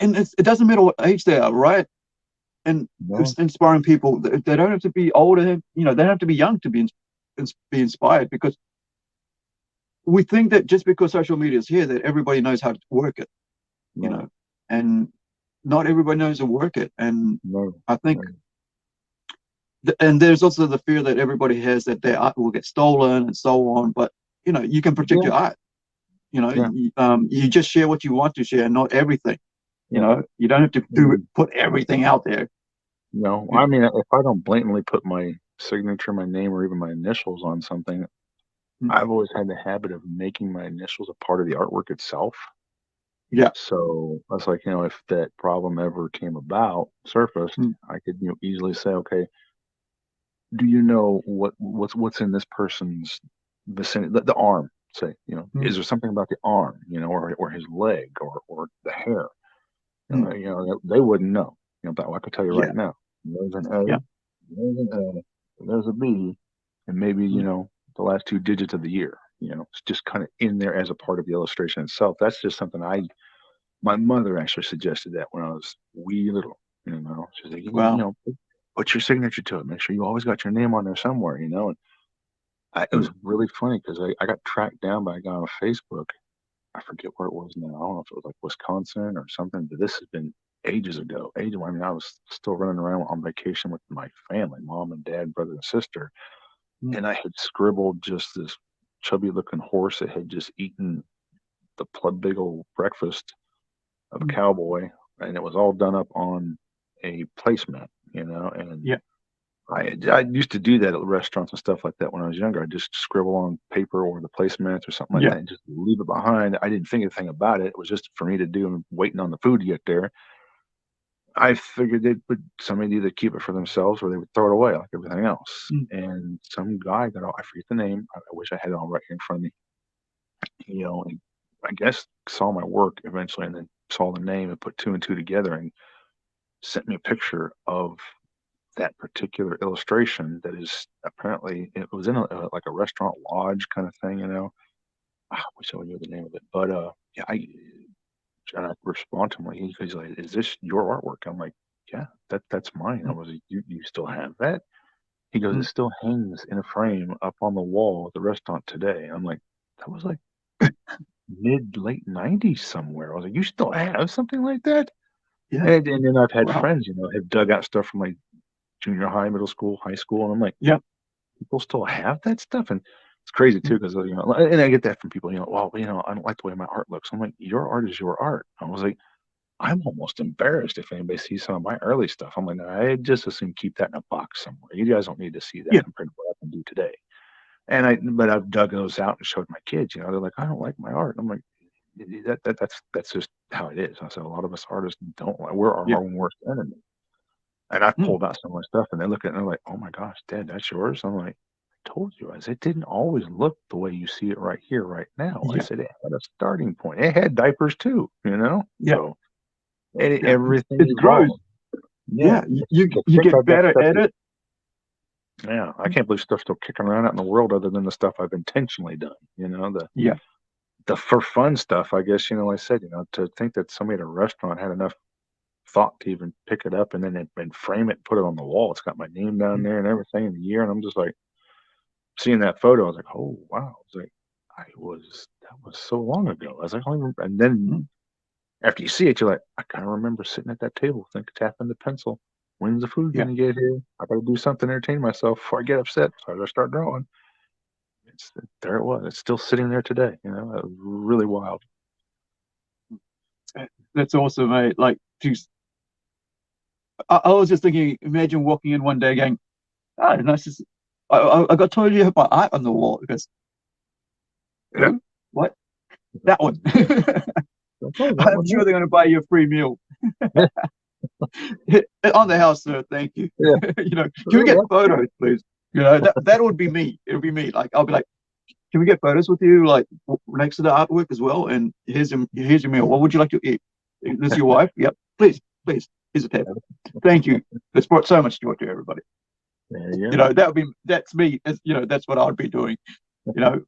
and it doesn't matter what age they are, right? And No, it's inspiring people. They don't have to be older, they don't have to be young to be inspired, because we think that just because social media is here, that everybody knows how to work it, you no, know, and not everybody knows to work it. And no, I think, no. and there's also the fear that everybody has that their art will get stolen and so on. But you can protect Yeah, your art. yeah, You just share what you want to share, not everything. yeah. You don't have to Mm, put everything out there. no, You I know. mean, if I don't blatantly put my signature, my name, or even my initials on something, Mm. I've always had the habit of making my initials a part of the artwork itself. Yeah. So that's like, if that problem ever came about, surfaced, Mm. I could, easily say, okay, do you know what's in this person's vicinity, the arm, say, Mm. is there something about the arm, or his leg, or the hair? Mm. They wouldn't know. But I could tell you Yeah. right now, there's an A, Yeah. there's an A, there's a B, and maybe, Mm. the last two digits of the year. It's just kind of in there as a part of the illustration itself. That's just something my mother actually suggested that when I was wee little. She's like, Wow. put your signature to it. Make sure you always got your name on there somewhere. And it Mm. was really funny because I got tracked down by a guy on Facebook. I forget where it was now. I don't know if it was like Wisconsin or something, but this has been ages ago. I mean, I was still running around on vacation with my family, mom and dad, brother and sister, Mm. and I had scribbled just this chubby looking horse that had just eaten the big old breakfast of a Mm. cowboy, and it was all done up on a placemat, and Yeah. I used to do that at restaurants and stuff like that when I was younger. I just scribble on paper or the placemats or something like Yeah. that and just leave it behind. I didn't think anything about it. It was just for me to do and waiting on the food to get there. I figured somebody either keep it for themselves or they would throw it away like everything else. Mm. And some guy I forget the name. I wish I had it all right here in front of me. And I guess saw my work eventually and then saw the name and put two and two together and sent me a picture of that particular illustration that is apparently it was in like a restaurant lodge kind of thing. I wish I would know the name of it, but yeah, and I respond to him he's like, "Is this your artwork?" I'm like, "Yeah, that's mine." I Mm. was like, "You still have that?" He goes, "It Mm. still hangs in a frame up on the wall at the restaurant today." I'm like, "That was like mid late '90s somewhere." I was like, "You still have something like that?" Yeah. And then I've had Wow. friends, have dug out stuff from like junior high, middle school, high school, and I'm like, Yeah. people still have that stuff, and it's crazy Mm. too because and I get that from people. Well, I don't like the way my art looks. I'm like, your art is your art. I was like, I'm almost embarrassed if anybody sees some of my early stuff. I'm like, I just assume keep that in a box somewhere. You guys don't need to see that Yeah. compared to what I can do today. But I've dug those out and showed my kids. They're like, I don't like my art. I'm like, that's just how it is. I said a lot of us artists don't like. We're our Yeah. own worst enemy. And I've Mm. pulled out some of my stuff, and they look at it and they're like, "Oh my gosh, Dad, that's yours." I'm like, "I told you, I said it didn't always look the way you see it right here, right now." I Yeah. said it had a starting point. It had diapers too. Yeah. So Yeah. everything It grows. evolved. Yeah, Yeah. You to you think get I've got better stuff at that, it. yeah, I can't believe stuff's still kicking around out in the world other than the stuff I've intentionally done. Yeah. The for fun stuff. I guess I said to think that somebody at a restaurant had enough thought to even pick it up and then and frame it and put it on the wall. It's got my name down Mm. there and everything in the year, and I'm just like seeing that photo. I was like, oh wow! I was like, that was so long ago. I was like, I don't remember. And then Mm. after you see it, you're like, I kind of remember sitting at that table, thinking, tapping the pencil. When's the food Yeah. gonna get here? I gotta do something to entertain myself before I get upset. So I gotta start drawing. There it was. It's still sitting there today. It was really wild. That's awesome, mate. Like, geez, I was just thinking, imagine walking in one day going, "Oh, nice. I got told you have my art on the wall." Because Yeah. who? What? That one. That's all that I'm one. sure they're going to buy you a free meal Yeah. on the house, sir. Thank you. Yeah. Can we get Yeah. photos, please? That would be me. It would be me. Like, I'll be like, can we get photos with you, like next to the artwork as well? And here's your meal. What would you like to eat? This is your wife? Yep. Please, please. Here's a table. Thank you. It's brought so much joy to everybody. There you That's me. That's what I'd be doing. You know,